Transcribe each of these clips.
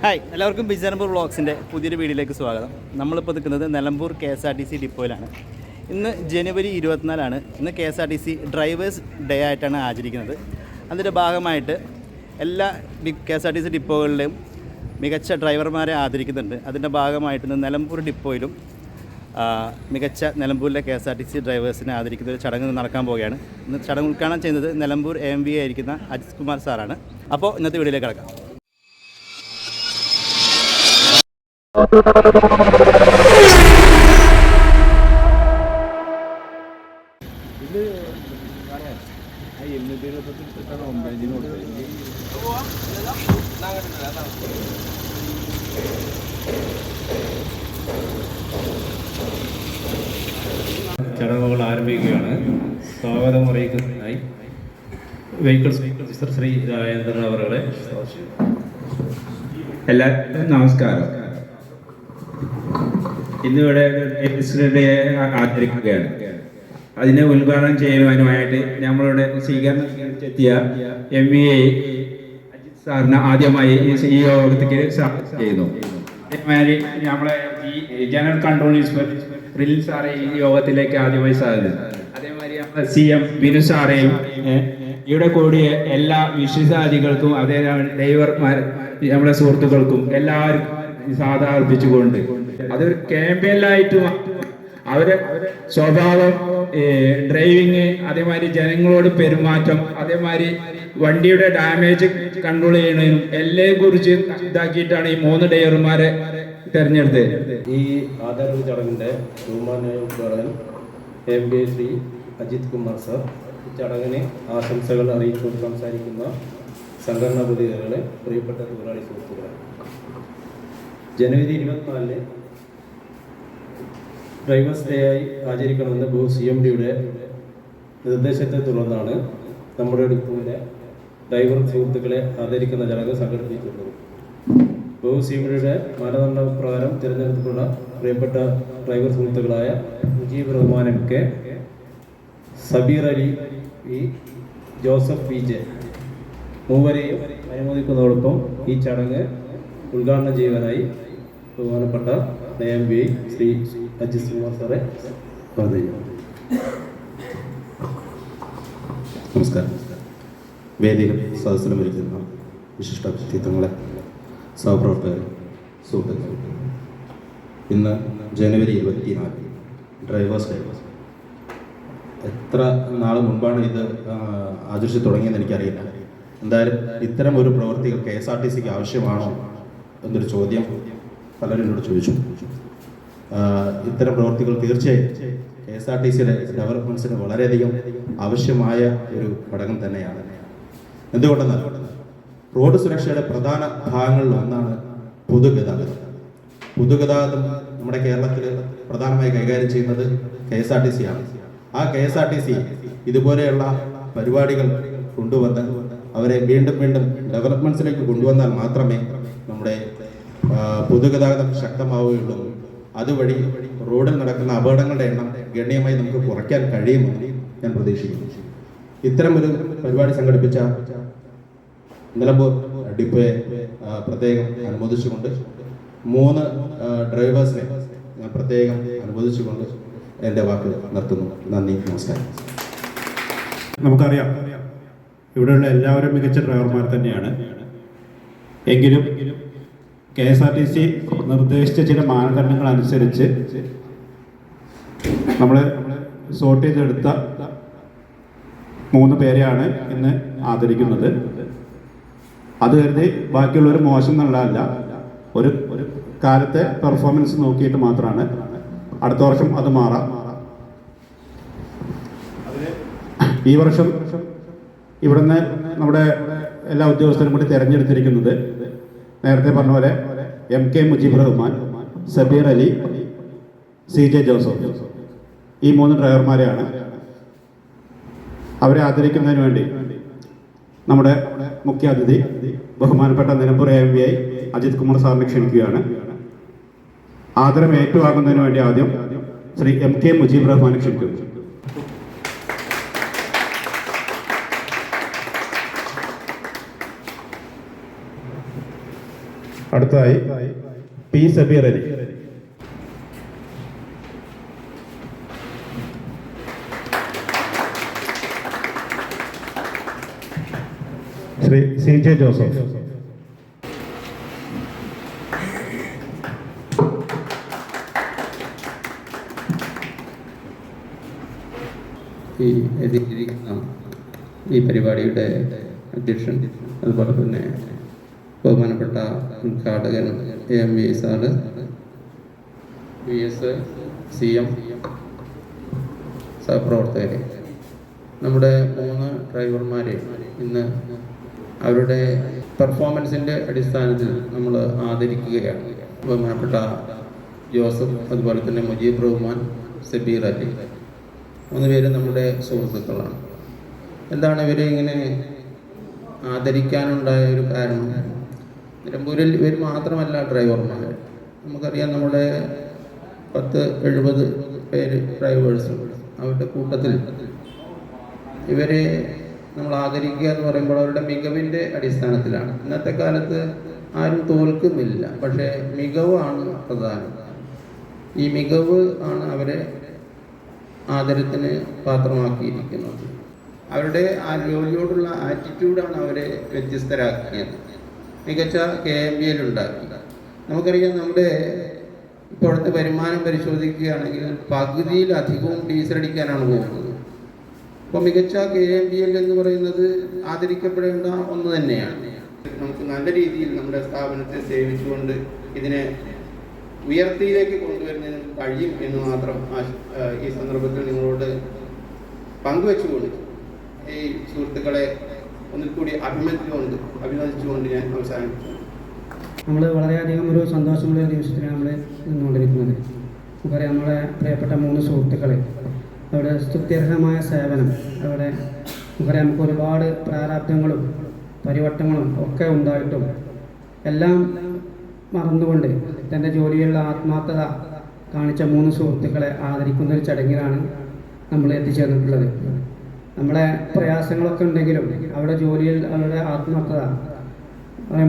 Hi, എല്ലാവർക്കും ബിജാനപൂർ വ്ളോഗ്സിൻ്റെ പുതിയൊരു വീഡിയോയിലേക്ക് സ്വാഗതം. നമ്മളിപ്പോൾ നിൽക്കുന്നത് നിലമ്പൂർ KSRTC ഡിപ്പോയിലാണ്. ഇന്ന് ജനുവരി 24 ഇന്ന് KSRTC ഡ്രൈവേഴ്സ് ഡേ ആയിട്ടാണ് ആചരിക്കുന്നത്. അതിൻ്റെ ഭാഗമായിട്ട് എല്ലാ KSRTC ഡിപ്പോകളിലും മികച്ച ഡ്രൈവർമാരെ ആദരിക്കുന്നുണ്ട്. അതിൻ്റെ ഭാഗമായിട്ട് ഇന്ന് നിലമ്പൂർ ഡിപ്പോയിലും മികച്ച നിലമ്പൂരിലെ KSRTC ഡ്രൈവേഴ്സിനെ ആദരിക്കുന്ന ഒരു ചടങ്ങ് നടക്കാൻ പോവുകയാണ്. ഇന്ന് ചടങ്ങ് ഉദ്ഘാടനം ചെയ്യുന്നത് നിലമ്പൂർ AMVA ആയിരിക്കുന്ന അജിത് കുമാർ സാറാണ്. അപ്പോൾ ഇന്നത്തെ വീഡിയോയിലേക്ക് കിടക്കാം. ഇത് എഴുന്നൂറ്റി ഒമ്പതിന് ചടങ്ങുകൾ ആരംഭിക്കുകയാണ്. സ്വാഗതം അറിയിക്കുന്നതിനായി വെഹിക്കിൾസ് ശ്രീ രാജേന്ദ്രൻ അവരുടെ എല്ലാവർക്കും നമസ്കാരം. ഇന്നിവിടെ ഡേ ആചരിക്കുകയാണ്. അതിനെ ഉദ്ഘാടനം ചെയ്യുവാനുമായിട്ട് നമ്മളുടെ സ്വീകരണം എത്തിയ MVA അജിത് സാറിന് ആദ്യമായി ഈ യോഗത്തിലേക്ക് ചെയ്യുന്നു. അതേമാതിരി നമ്മളെ ഈ ജനറൽ കൺട്രോൾ ഇൻസ്പെക്ടർ റിൽ സാറെ ഈ യോഗത്തിലേക്ക് ആദ്യമായി സ്വാഗതം. അതേമാതിരി നമ്മളെ CM ബിനു സാറേയും ഇവിടെ കൂടിയ എല്ലാ വിശിഷ്ടാതിഥികൾക്കും അതേ ഡ്രൈവർമാർ നമ്മുടെ സുഹൃത്തുക്കൾക്കും എല്ലാവർക്കും സാധാ അർപ്പിച്ചുകൊണ്ട് അതൊരു ക്യാമ്പയിനായിട്ട് അവരെ സ്വഭാവം, ഡ്രൈവിങ്, അതേമാതിരി ജനങ്ങളോട് പെരുമാറ്റം, അതേമാതിരി വണ്ടിയുടെ ഡാമേജ് കൺട്രോൾ ചെയ്യുന്നതിനും എല്ലാം കുറിച്ച് ഇതാക്കിയിട്ടാണ് ഈ 3 ഡ്രൈവർമാരെ തെരഞ്ഞെടുത്തത്. ഈ ആദരവ് ചടങ്ങിൻ്റെ ബഹുമാനോദ്ഘാടകൻ MVA ശ്രീ അജിത് കുമാർ സർ ഈ ചടങ്ങിന് ആശംസകൾ അറിയിച്ചുകൊണ്ട് സംസാരിക്കുന്ന സംഘടനാ പ്രതിനിധികളെ, പ്രിയപ്പെട്ട തൊഴിലാളി സുഹൃത്തുക്കളെ, ജനുവരി 24 ഡ്രൈവേഴ്സ് ഡേ ആയി ആചരിക്കണമെന്ന് CMDയുടെ നിർദ്ദേശത്തെ തുടർന്നാണ് നമ്മുടെ ഡിപ്പോയിലെ ഡ്രൈവർ സുഹൃത്തുക്കളെ ആദരിക്കുന്ന ചടങ്ങ് സംഘടിപ്പിച്ചിട്ടുള്ളത്. CMDയുടെ മാനദണ്ഡപ്രകാരം തിരഞ്ഞെടുത്തിട്ടുള്ള പ്രിയപ്പെട്ട ഡ്രൈവർ സുഹൃത്തുക്കളായ Mujeeb Rahman MK, Sabeer Ali E, Joseph PJ മൂവരെയും അനുമോദിക്കുന്നതോടൊപ്പം ഈ ചടങ്ങ് ഉദ്ഘാടനം ചെയ്യുവാനായി ബഹുമാനപ്പെട്ട MVA ശ്രീ അജിത് കുമാർ സാറെ പറഞ്ഞു. നമസ്കാരം. വേദിയിൽ സദസ്സിലും ഇരിക്കുന്ന വിശിഷ്ട വ്യക്തിത്വങ്ങളെ, സഹപ്രവർത്തകർ, സുഹൃത്തുക്കൾ, ഇന്ന് ജനുവരി 24 ഡ്രൈവേഴ്സ് ഡേ. എത്ര നാൾ മുൻപാണ് ഇത് ആചരിച്ച് തുടങ്ങിയെന്ന് എനിക്കറിയില്ല. എന്തായാലും ഇത്തരം ഒരു പ്രവൃത്തികൾ KSRTCക്ക് ആവശ്യമാണോ എന്നൊരു ചോദ്യം പലരും എന്നോട് ചോദിച്ചു. ഇത്തരം പ്രവൃത്തികൾ തീർച്ചയായും KSRTCയുടെ ഡെവലപ്മെൻറ്റ്സിന് വളരെയധികം ആവശ്യമായ ഒരു ഘടകം തന്നെയാണ്. എന്തുകൊണ്ടെന്നാൽ റോഡ് സുരക്ഷയുടെ പ്രധാന ഭാഗങ്ങളിൽ ഒന്നാണ് പൊതുഗതാഗതം. പൊതുഗതാഗതം നമ്മുടെ കേരളത്തിൽ പ്രധാനമായി കൈകാര്യം ചെയ്യുന്നത് KSRTC ആണ്. ആ KSRTC ഇതുപോലെയുള്ള പരിപാടികൾ കൊണ്ടുവന്ന് അവരെ വീണ്ടും വീണ്ടും ഡെവലപ്മെൻറ്റ്സിലേക്ക് കൊണ്ടുവന്നാൽ മാത്രമേ നമ്മുടെ പൊതുഗതാഗതം ശക്തമാവുകയുള്ളൂ. അതുവഴി റോഡിൽ നടക്കുന്ന അപകടങ്ങളുടെ എണ്ണം ഗണ്യമായി നമുക്ക് കുറയ്ക്കാൻ കഴിയുമെന്ന് ഞാൻ പ്രതീക്ഷിക്കുന്നു. ഇത്തരമൊരു പരിപാടി സംഘടിപ്പിച്ച നിലമ്പൂർ ഡിപ്പോയെ പ്രത്യേകം അനുമോദിച്ചുകൊണ്ട് 3 ഡ്രൈവേഴ്സിനെ ഞാൻ പ്രത്യേകം അനുമോദിച്ചുകൊണ്ട് എൻ്റെ വാക്ക് നിർത്തുന്നു. നന്ദി, നമസ്കാരം. നമുക്കറിയാം, ഇവിടെയുള്ള എല്ലാവരും മികച്ച ഡ്രൈവർമാർ തന്നെയാണ്. എങ്കിലും KSRTC നിർദ്ദേശിച്ച ചില മാനദണ്ഡങ്ങൾ അനുസരിച്ച് നമ്മൾ സോർട്ട് ചെയ്തെടുത്ത 3 പേരെയാണ് ഇന്ന് ആദരിക്കുന്നത്. അത് കരുതി ബാക്കിയുള്ളവർ മോശം എന്നുള്ളതല്ല, ഒരു കാലത്തെ പെർഫോമൻസ് നോക്കിയിട്ട് മാത്രമാണ്. അടുത്ത വർഷം അത് മാറാം. ഈ വർഷം ഇവിടുന്ന് നമ്മുടെ എല്ലാ ഉദ്യോഗസ്ഥരും കൂടി തിരഞ്ഞെടുത്തിരിക്കുന്നത് നേരത്തെ പറഞ്ഞ പോലെ MK Mujeeb Rahman, Sabeer Ali, CJ Joseph, ഈ 3 ഡ്രൈവർമാരെയാണ്. അവരെ ആദരിക്കുന്നതിന് വേണ്ടി നമ്മുടെ മുഖ്യ അതിഥി ബഹുമാനപ്പെട്ട നിലമ്പൂർ AMVA അജിത് കുമാർ സാറിനെ ക്ഷണിക്കുകയാണ്. ആദരം ഏറ്റുവാങ്ങുന്നതിന് വേണ്ടി ആദ്യം ശ്രീ MK മുജീബ് റഹ്മാനെ ക്ഷണിക്കുന്നു. അടുത്തതായി P Sabeer Ali. Shri C J Joseph. ഈ പരിപാടിയുടെ അധ്യക്ഷൻ, അതുപോലെ തന്നെ ബഹുമാനപ്പെട്ട ഉദ്ഘാടകൻ AMVI സാറ്, VS, CM, സഹപ്രവർത്തകരെ, നമ്മുടെ 3 ഡ്രൈവർമാരെ ഇന്ന് അവരുടെ പെർഫോമൻസിൻ്റെ അടിസ്ഥാനത്തിൽ നമ്മൾ ആദരിക്കുകയാണ്. ബഹുമാനപ്പെട്ട ജോസഫ്, അതുപോലെ തന്നെ മുജീബ് റഹ്മാൻ, സബീർ അലി, 3 പേര് നമ്മുടെ സുഹൃത്തുക്കളാണ്. എന്താണ് ഇവരെ ഇങ്ങനെ ആദരിക്കാനുണ്ടായ ഒരു കാരണം? നിലമ്പൂരിൽ ഇവർ മാത്രമല്ല ഡ്രൈവർമാർ. നമുക്കറിയാം, നമ്മുടെ 10-70 പേര് ഡ്രൈവേഴ്സുണ്ട്. അവരുടെ കൂട്ടത്തിൽ ഇവരെ നമ്മൾ ആദരിക്കുക എന്ന് പറയുമ്പോൾ അവരുടെ മികവിൻ്റെ അടിസ്ഥാനത്തിലാണ്. ഇന്നത്തെ കാലത്ത് ആരും തോൽക്കുന്നില്ല, പക്ഷേ മികവാണ് പ്രധാനം. ഈ മികവ് ആണ് അവരെ ആദരത്തിന് പാത്രമാക്കിയിരിക്കുന്നത്. അവരുടെ ആ ജോലിയോടുള്ള ആറ്റിറ്റ്യൂഡാണ് അവരെ വ്യത്യസ്തരാക്കിയത്. മികച്ച KMBL ഉണ്ടാക്കി. നമുക്കറിയാം, നമ്മുടെ ഇപ്പോഴത്തെ വരുമാനം പരിശോധിക്കുകയാണെങ്കിൽ പകുതിയിലധികവും ഡീസൽ അടിക്കാനാണ് പോകുന്നത്. അപ്പോൾ മികച്ച KMBL എന്ന് പറയുന്നത് ആദരിക്കപ്പെടേണ്ട ഒന്ന് തന്നെയാണ്. നമുക്ക് നല്ല രീതിയിൽ നമ്മുടെ സ്ഥാപനത്തെ സേവിച്ചുകൊണ്ട് ഇതിനെ ഉയർത്തിയിലേക്ക് കൊണ്ടുവരുന്നതിന് കഴിയും എന്ന് മാത്രം ഈ സന്ദർഭത്തിൽ നിങ്ങളോട് പങ്കുവെച്ചുകൊണ്ട് ഈ സുഹൃത്തുക്കളെ ഒന്നിൽ കൂടി അഭിനന്ദിച്ചുകൊണ്ട് ഞാൻ അവസാനിപ്പിച്ചു. നമ്മൾ വളരെയധികം ഒരു സന്തോഷമുള്ള നിമിഷത്തിലാണ് നമ്മൾ നിന്നുകൊണ്ടിരിക്കുന്നത്. നമുക്കറിയാം, നമ്മളെ പ്രിയപ്പെട്ട 3 സുഹൃത്തുക്കൾ അവിടെ സ്തുത്യർഹമായ സേവനം, അവിടെ നമുക്കറിയാം, നമുക്ക് ഒരുപാട് പ്രാരാബ്ദങ്ങളും പരിവട്ടങ്ങളും ഒക്കെ ഉണ്ടായിട്ടും എല്ലാം മറന്നുകൊണ്ട് തൻ്റെ ജോലിയിലുള്ള ആത്മാർത്ഥത കാണിച്ച 3 സുഹൃത്തുക്കളെ ആദരിക്കുന്ന ഒരു ചടങ്ങിലാണ് നമ്മൾ എത്തിച്ചേർന്നിട്ടുള്ളത്. നമ്മളെ പ്രയാസങ്ങളൊക്കെ ഉണ്ടെങ്കിലും അവിടെ ജോലിയിൽ അവരുടെ ആത്മാർത്ഥത,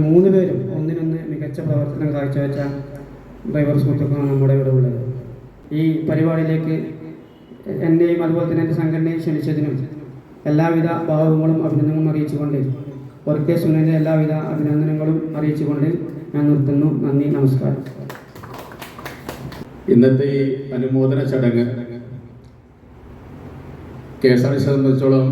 3 പേരും ഒന്നിനൊന്ന് മികച്ച പ്രവർത്തനം കാഴ്ചവെച്ച ഡ്രൈവർ സുഹൃത്തുക്കളാണ് നമ്മുടെ ഇവിടെ ഉള്ളത്. ഈ പരിപാടിയിലേക്ക് എന്നെയും അതുപോലെ തന്നെ എൻ്റെ സംഘടനയും ക്ഷണിച്ചതിനും എല്ലാവിധ ഭാവങ്ങളും അഭിനന്ദനങ്ങളും അറിയിച്ചുകൊണ്ട്, വർക്കേഴ്സ് യൂണിയൻ്റെ എല്ലാവിധ അഭിനന്ദനങ്ങളും അറിയിച്ചുകൊണ്ട് ഞാൻ നിർത്തുന്നു. നന്ദി, നമസ്കാരം. ഇന്നത്തെ ഈ അനുമോദന ചടങ്ങ് KSRTC സംബന്ധിച്ചോളം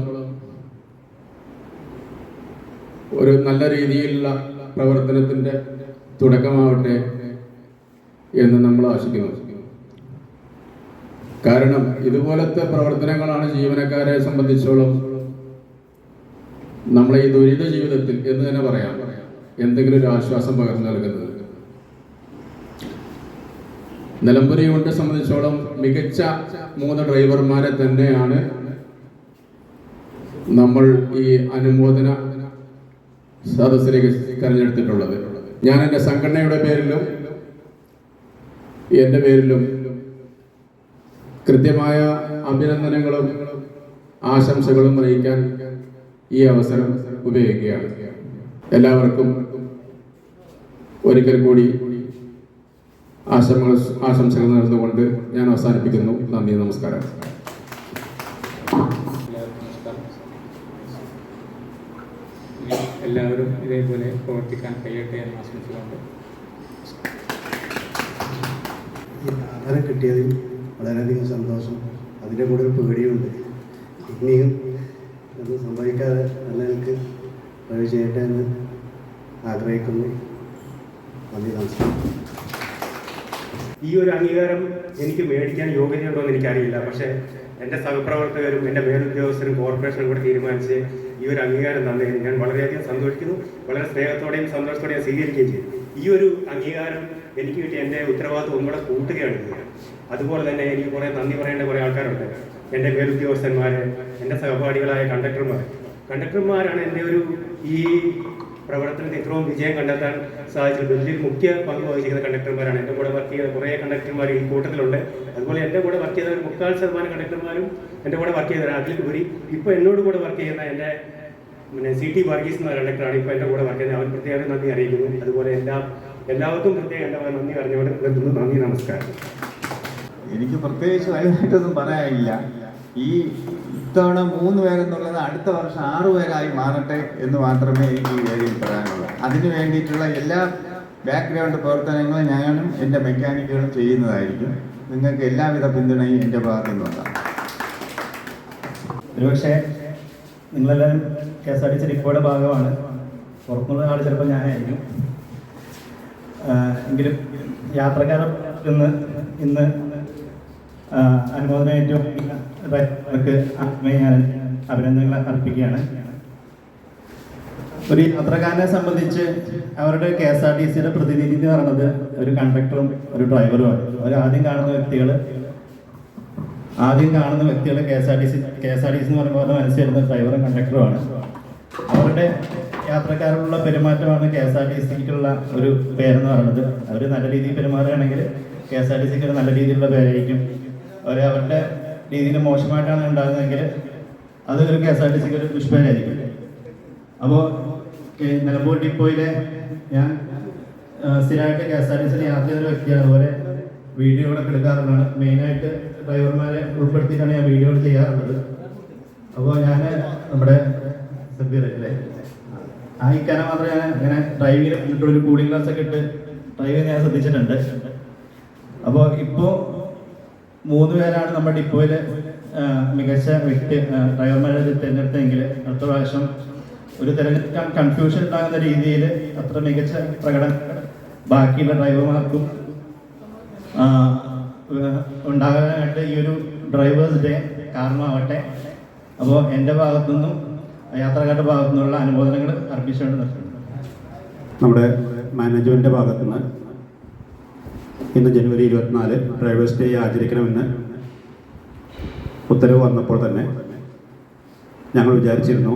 ഒരു നല്ല രീതിയിലുള്ള പ്രവർത്തനത്തിൻ്റെ തുടക്കമാവട്ടെ എന്ന് നമ്മൾ ആശിക്കുന്നു. കാരണം ഇതുപോലത്തെ പ്രവർത്തനങ്ങളാണ് ജീവനക്കാരെ സംബന്ധിച്ചോളം നമ്മളെ ഈ ദുരിത ജീവിതത്തിൽ എന്ന് തന്നെ പറയാം എന്തെങ്കിലും ഒരു ആശ്വാസം പകർന്നു നൽകുന്നത്. നിലമ്പൂർ യൂണിറ്റിനെ സംബന്ധിച്ചോളം മികച്ച 3 ഡ്രൈവർമാരെ തന്നെയാണ് നമ്മൾ ഈ അനുമോദന സദസ്സിലേക്ക് തെരഞ്ഞെടുത്തിട്ടുള്ളത്. ഞാൻ എൻ്റെ സംഘടനയുടെ പേരിലും എൻ്റെ പേരിലും കൃത്യമായ അഭിനന്ദനങ്ങളും ആശംസകളും അറിയിക്കാൻ ഈ അവസരം ഉപയോഗിക്കുകയാണ്. എല്ലാവർക്കും ഒരിക്കൽ കൂടി ആശംസകൾ നേർന്നുകൊണ്ട് ഞാൻ അവസാനിപ്പിക്കുന്നു. നന്ദി, നമസ്കാരം. എല്ലാവരും ഇതേപോലെ പ്രവർത്തിക്കാൻ കഴിയട്ടെ എന്ന് ആശംസിച്ചുകൊണ്ട് ആധാരം കിട്ടിയതിൽ വളരെയധികം സന്തോഷം. അതിൻ്റെ കൂടെ ഒരു പേടിയുണ്ട്. ഇനിയും അത് സംഭവിക്കാതെ നല്ലവർക്ക് പ്രയോജനം ചെയ്യട്ടെ എന്ന് ആഗ്രഹിക്കുന്നു. നന്ദി, നമസ്കാരം. ഈ ഒരു അംഗീകാരം എനിക്ക് മേടിക്കാൻ യോഗ്യതയുണ്ടോ എന്ന് എനിക്കറിയില്ല. പക്ഷേ എൻ്റെ സഹപ്രവർത്തകരും എൻ്റെ മേലുദ്യോഗസ്ഥരും കോർപ്പറേഷനും കൂടെ തീരുമാനിച്ച് ഈ ഒരു അംഗീകാരം തന്നതിന് ഞാൻ വളരെയധികം സന്തോഷിക്കുന്നു. വളരെ സ്നേഹത്തോടെയും സന്തോഷത്തോടെയും സ്വീകരിക്കുകയും ചെയ്തു. ഈ ഒരു അംഗീകാരം എനിക്ക് കിട്ടിയ എൻ്റെ ഉത്തരവാദിത്വം ഒന്നുകൂടെ കൂട്ടുകയാണ്. അതുപോലെ തന്നെ എനിക്ക് കുറേ നന്ദി പറയേണ്ട കുറേ ആൾക്കാരുണ്ട്. എൻ്റെ മേലുദ്യോഗസ്ഥന്മാർ, എൻ്റെ സഹപാഠികളായ കണ്ടക്ടർമാരാണ് എൻ്റെ ഈ പ്രവർത്തനത്തിൽ ഇത്രയും വിജയം കണ്ടെത്താൻ സാധിച്ചത്. വലിയൊരു മുഖ്യ പങ്ക് വഹിച്ചിരിക്കുന്ന കണ്ടക്ടർമാരാണ്. എൻ്റെ കൂടെ വർക്ക് ചെയ്ത കുറേ കണ്ടക്ടർമാർ ഈ കൂട്ടത്തിലുണ്ട്. അതുപോലെ എൻ്റെ കൂടെ വർക്ക് ചെയ്ത ഒരു 3/4% കണ്ടക്ടർമാരും എൻ്റെ കൂടെ വർക്ക് ചെയ്തവരാണ്. അതിലുപരി ഇപ്പോൾ എന്നോട് കൂടെ വർക്ക് ചെയ്യുന്ന എൻ്റെ CT വർഗീസ് എന്ന കണ്ടക്ടറാണ് ഇപ്പോൾ എൻ്റെ കൂടെ വർക്ക് ചെയ്യുന്നത്. അവർ പ്രത്യേകം നന്ദി അറിയിക്കുന്നു. അതുപോലെ എല്ലാവർക്കും പ്രത്യേകം എൻ്റെ നന്ദി അറിഞ്ഞുകൊണ്ട് നിർത്തുന്നു. നന്ദി, നമസ്കാരം. എനിക്ക് പ്രത്യേകിച്ച് വലുതായിട്ടൊന്നും പറയാനില്ല. ഈ ഇത്തവണ 3 പേരെന്നുള്ളത് അടുത്ത വർഷം 6 പേരായി മാറട്ടെ എന്ന് മാത്രമേ എനിക്ക് ഈ വേദിയിൽ പറയാനുള്ളൂ. അതിനു വേണ്ടിയിട്ടുള്ള എല്ലാ ബാക്ക്ഗ്രൗണ്ട് പ്രവർത്തനങ്ങളും ഞാനും എൻ്റെ മെക്കാനിക്കുകളും ചെയ്യുന്നതായിരിക്കും. നിങ്ങൾക്ക് എല്ലാവിധ പിന്തുണയും എൻ്റെ ഭാഗത്തു നിന്നുണ്ടാകും. ഒരുപക്ഷെ നിങ്ങളെല്ലാവരും KSRTC ഡിപ്പോയുടെ ഭാഗമാണ്. പുറത്തുള്ള ആൾ ചിലപ്പോൾ ഞാനായിരിക്കും. എങ്കിലും യാത്രക്കാർ ഇന്ന് അനുമോദനമേറ്റവും ഞാൻ അഭിനന്ദനങ്ങൾ അർപ്പിക്കുകയാണ്. ഒരു യാത്രക്കാരനെ സംബന്ധിച്ച് അവരുടെ KSRTCയുടെ പ്രതിനിധി എന്ന് പറയുന്നത് ഒരു കണ്ടക്ടറും ഒരു ഡ്രൈവറുമാണ്. അവർ ആദ്യം കാണുന്ന വ്യക്തികൾ KSRTC എന്ന് പറയുമ്പോൾ മനസ്സിലായിരുന്ന ഡ്രൈവറും കണ്ടക്ടറുമാണ്. അവരുടെ യാത്രക്കാരോടുള്ള പെരുമാറ്റമാണ് KSRTCക്കുള്ള ഒരു പേരെന്ന് പറയുന്നത്. അവർ നല്ല രീതിയിൽ പെരുമാറുകയാണെങ്കിൽ KSRTCക്ക് ഒരു നല്ല രീതിയിലുള്ള പേരായിരിക്കും. അവരുടെ രീതിയിൽ മോശമായിട്ടാണ് ഉണ്ടാകുന്നതെങ്കിൽ അത് ഒരു KSRTCക്ക് ഒരു ദുഷ്പേരായിരിക്കും. അപ്പോൾ നിലമ്പൂർ ഡിപ്പോയിലെ ഞാൻ സ്ഥിരമായിട്ട് KSRTCയിൽ യാത്ര ചെയ്തൊരു വ്യക്തിയാണ്. അതുപോലെ വീഡിയോകളൊക്കെ എടുക്കാറുള്ളതാണ്. മെയിനായിട്ട് ഡ്രൈവർമാരെ ഉൾപ്പെടുത്തിയിട്ടാണ് ഞാൻ വീഡിയോകൾ ചെയ്യാറുള്ളത്. അപ്പോൾ ഞാൻ നമ്മുടെ സബ്ബിറല്ലേ ആ ഇക്കാനെ മാത്രമേ ഞാൻ അങ്ങനെ ഡ്രൈവിങ്ങിൽ ഒരു കൂളിംഗ് ക്ലാസ് ഒക്കെ ഇട്ട് ഡ്രൈവിങ് ഞാൻ ശ്രദ്ധിച്ചിട്ടുണ്ട്. അപ്പോൾ ഇപ്പോൾ 3 പേരാണ് നമ്മുടെ ഡിപ്പോയിൽ മികച്ച വ്യക്തി ഡ്രൈവർമാരെ തിരഞ്ഞെടുത്തെങ്കിൽ അടുത്ത പ്രാവശ്യം ഒരു തിരഞ്ഞെടുക്കാൻ കൺഫ്യൂഷൻ ഉണ്ടാകുന്ന രീതിയിൽ അത്ര മികച്ച പ്രകടനം ബാക്കിയുള്ള ഡ്രൈവർമാർക്കും ഉണ്ടാകാനായിട്ട് ഈ ഒരു ഡ്രൈവേഴ്സ് ഡേ കാരണമാവട്ടെ. അപ്പോൾ എൻ്റെ ഭാഗത്തുനിന്നും യാത്രക്കാരുടെ ഭാഗത്തുനിന്നുള്ള അനുമോദനങ്ങൾ അർപ്പിച്ചുകൊണ്ട് നിർത്തുന്നു. നമ്മുടെ മാനേജ്മെൻറ്റിൻ്റെ ഭാഗത്തുനിന്ന് ഇന്ന് ജനുവരി 24 ഡ്രൈവേഴ്സ് ഡേ ആചരിക്കണമെന്ന് ഉത്തരവ് വന്നപ്പോൾ തന്നെ ഞങ്ങൾ വിചാരിച്ചിരുന്നു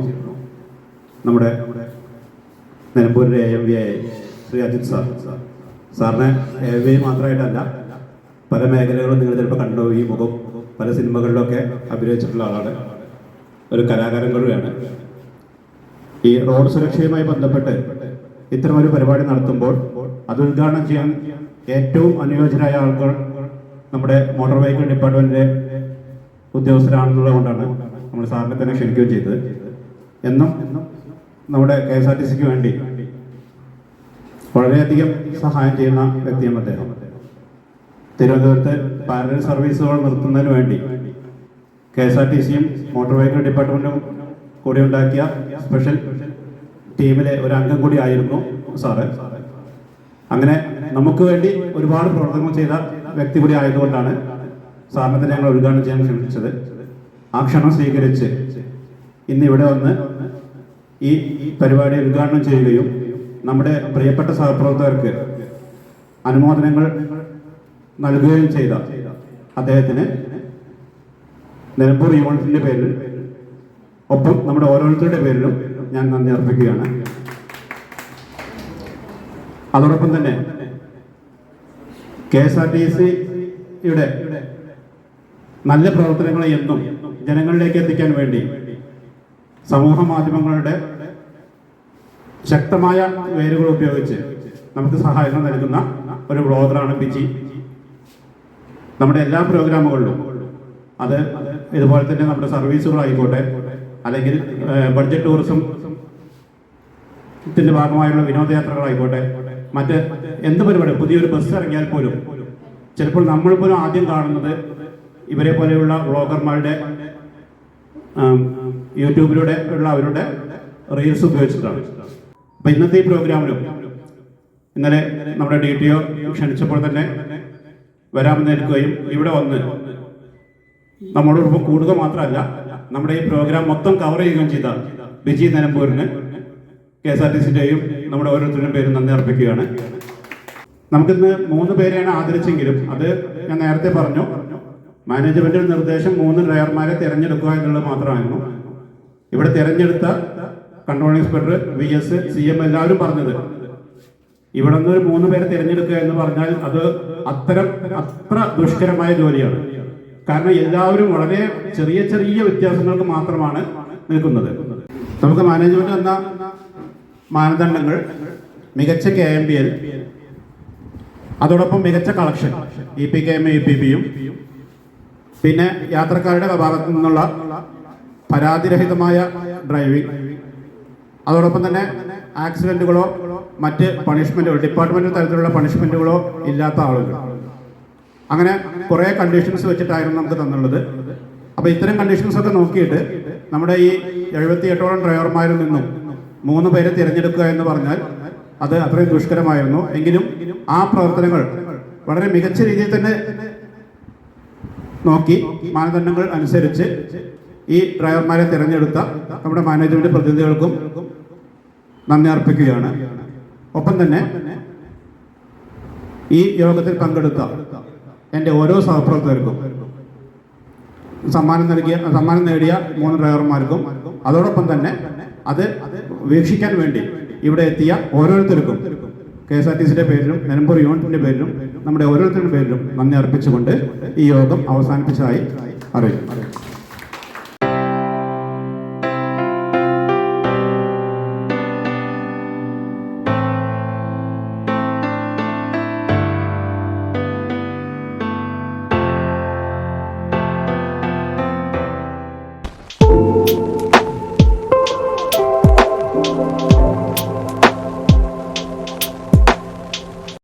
നമ്മുടെ നിലമ്പൂരിലെ AMV ആയ ശ്രീ അജിത് സാറിനെ AMV മാത്രമായിട്ടല്ല, പല മേഖലകളും നിങ്ങൾ ചിലപ്പോൾ കണ്ടു. ഈ മുഖം പല സിനിമകളിലൊക്കെ അഭിനയിച്ചിട്ടുള്ള ആളാണ്, ഒരു കലാകാരൻ കൂടിയാണ്. ഈ റോഡ് സുരക്ഷയുമായി ബന്ധപ്പെട്ട് ഇത്തരമൊരു പരിപാടി നടത്തുമ്പോൾ അത് ഉദ്ഘാടനം ചെയ്യാൻ ഏറ്റവും അനുയോജ്യരായ ആൾക്കാർ നമ്മുടെ മോട്ടോർ വെഹിക്കിൾ ഡിപ്പാർട്ട്മെൻറ്റിലെ ഉദ്യോഗസ്ഥരാണെന്നുള്ളത് കൊണ്ടാണ് നമ്മൾ സാറിനെ തന്നെ ക്ഷണിക്കുകയും ചെയ്തത്. എന്നും നമ്മുടെ KSRTCക്ക് വേണ്ടി വളരെയധികം സഹായം ചെയ്യുന്ന വ്യക്തിയാണ് അദ്ദേഹം. തിരുവനന്തപുരത്ത് പാരലൽ സർവീസുകൾ നിർത്തുന്നതിന് വേണ്ടി KSRTCയും മോട്ടോർ വെഹിക്കിൾ ഡിപ്പാർട്ട്മെൻറ്റും കൂടി ഉണ്ടാക്കിയ സ്പെഷ്യൽ ടീമിലെ ഒരു അംഗം കൂടി ആയിരുന്നു സാറ്. അങ്ങനെ നമുക്ക് വേണ്ടി ഒരുപാട് പ്രവർത്തനങ്ങൾ ചെയ്ത വ്യക്തി കൂടി ആയതുകൊണ്ടാണ് സാറിനെ തന്നെ ഞങ്ങൾ ഉദ്ഘാടനം ചെയ്യാൻ ശ്രമിച്ചത്. ആ ക്ഷണം സ്വീകരിച്ച് ഇന്ന് ഇവിടെ വന്ന് ഈ പരിപാടി ഉദ്ഘാടനം ചെയ്യുകയും നമ്മുടെ പ്രിയപ്പെട്ട സഹപ്രവർത്തകർക്ക് അനുമോദനങ്ങൾ നൽകുകയും ചെയ്ത അദ്ദേഹത്തിന് നിലമ്പൂർ യൂണിറ്റിൻ്റെ പേരിൽ ഒപ്പം നമ്മുടെ ഓരോരുത്തരുടെ പേരിലും ഞാൻ നന്ദി അർപ്പിക്കുകയാണ്. അതോടൊപ്പം തന്നെ KSRTCയുടെ നല്ല പ്രവർത്തനങ്ങൾ എന്നും ജനങ്ങളിലേക്ക് എത്തിക്കാൻ വേണ്ടി സമൂഹ മാധ്യമങ്ങളുടെ ശക്തമായ വേരുകൾ ഉപയോഗിച്ച് നമുക്ക് സഹായങ്ങൾ നൽകുന്ന ഒരു ബ്ലോഗറാണ് ബിജി. നമ്മുടെ എല്ലാ പ്രോഗ്രാമുകളിലും അത് ഇതുപോലെ തന്നെ നമ്മുടെ സർവീസുകളായിക്കോട്ടെ, അല്ലെങ്കിൽ ബഡ്ജറ്റ് ടൂറിസത്തിൻ്റെ ഭാഗമായുള്ള വിനോദയാത്രകളായിക്കോട്ടെ, മറ്റ് എന്ത് പരിപാടി, പുതിയൊരു ബസ് ഇറങ്ങിയാൽ പോലും ചിലപ്പോൾ നമ്മൾ പോലും ആദ്യം കാണുന്നത് ഇവരെ പോലെയുള്ള വ്ളോഗർമാരുടെ യൂട്യൂബിലൂടെ ഉള്ള അവരുടെ റീൽസ് ഉപയോഗിച്ചിട്ടാണ്. അപ്പം ഇന്നത്തെ ഈ പ്രോഗ്രാമിലും ഇന്നലെ നമ്മുടെ DTO ക്ഷണിച്ചപ്പോൾ തന്നെ വരാമെന്ന് ഏൽക്കുകയും ഇവിടെ വന്ന് നമ്മളോടൊപ്പം കൂടുക മാത്രമല്ല നമ്മുടെ ഈ പ്രോഗ്രാം മൊത്തം കവർ ചെയ്യുകയും ചെയ്ത ബിജി നിലമ്പൂരിന് KSRTCയുടെയും നമ്മുടെ ഓരോരുത്തരുടെയും പേരും നന്ദി അർപ്പിക്കുകയാണ്. നമുക്കിന്ന് 3 പേരെയാണ് ആദരിച്ചെങ്കിലും അത് ഞാൻ നേരത്തെ പറഞ്ഞു, മാനേജ്മെന്റിന്റെ നിർദ്ദേശം 3 ഡ്രൈവർമാരെ തിരഞ്ഞെടുക്കുക എന്നുള്ളത് മാത്രമായിരുന്നു. ഇവിടെ തിരഞ്ഞെടുത്ത കൺട്രോൾ ഇൻസ്പെക്ടർ, VS, CM എല്ലാവരും പറഞ്ഞത് ഇവിടെ നിന്ന് 3 പേരെ തിരഞ്ഞെടുക്കുക എന്ന് പറഞ്ഞാൽ അത് അത്ര ദുഷ്കരമായ ജോലിയാണ്. കാരണം എല്ലാവരും വളരെ ചെറിയ ചെറിയ വ്യത്യാസങ്ങൾക്ക് മാത്രമാണ് നിൽക്കുന്നത്. നമുക്ക് മാനേജ്മെന്റ് എന്ന മാനദണ്ഡങ്ങൾ മികച്ച KMPL, അതോടൊപ്പം മികച്ച കളക്ഷൻ EPKM EPBയും പിന്നെ യാത്രക്കാരുടെ ഭാഗത്തു നിന്നുള്ള പരാതിരഹിതമായ ഡ്രൈവിംഗ്, അതോടൊപ്പം തന്നെ ആക്സിഡൻറ്റുകളോ മറ്റ് പണിഷ്മെൻറ്റുകളോ ഡിപ്പാർട്ട്മെൻറ്റ് തലത്തിലുള്ള പണിഷ്മെൻറ്റുകളോ ഇല്ലാത്ത ആളുകൾ, അങ്ങനെ കുറേ കണ്ടീഷൻസ് വെച്ചിട്ടായിരുന്നു നമുക്ക് തന്നുള്ളത്. അപ്പോൾ ഇത്തരം കണ്ടീഷൻസൊക്കെ നോക്കിയിട്ട് നമ്മുടെ ഈ 78ഓളം ഡ്രൈവർമാരിൽ നിന്നും 3 പേരെ തിരഞ്ഞെടുക്കുക എന്ന് പറഞ്ഞാൽ അത് അത്രയും ദുഷ്കരമായിരുന്നു. എങ്കിലും ആ പ്രവർത്തനങ്ങൾ വളരെ മികച്ച രീതിയിൽ തന്നെ നോക്കി മാനദണ്ഡങ്ങൾ അനുസരിച്ച് ഈ ഡ്രൈവർമാരെ തിരഞ്ഞെടുത്ത നമ്മുടെ മാനേജ്മെന്റ് പ്രതിനിധികൾക്കും നന്ദി അർപ്പിക്കുകയാണ്. ഒപ്പം തന്നെ ഈ യോഗത്തിൽ പങ്കെടുത്ത എൻ്റെ ഓരോ സഹപ്രവർത്തകർക്കും സമ്മാനം നേടിയ 3 ഡ്രൈവർമാർക്കും അതോടൊപ്പം തന്നെ അത് വീക്ഷിക്കാൻ വേണ്ടി ഇവിടെ എത്തിയ ഓരോരുത്തർക്കും KSRTCയുടെ പേരിലും നിലമ്പൂർ യൂണിറ്റിൻ്റെ പേരിലും നമ്മുടെ ഓരോരുത്തരുടെ പേരിലും നന്ദി അർപ്പിച്ചുകൊണ്ട് ഈ യോഗം അവസാനിപ്പിച്ചതായി അറിയിക്കും.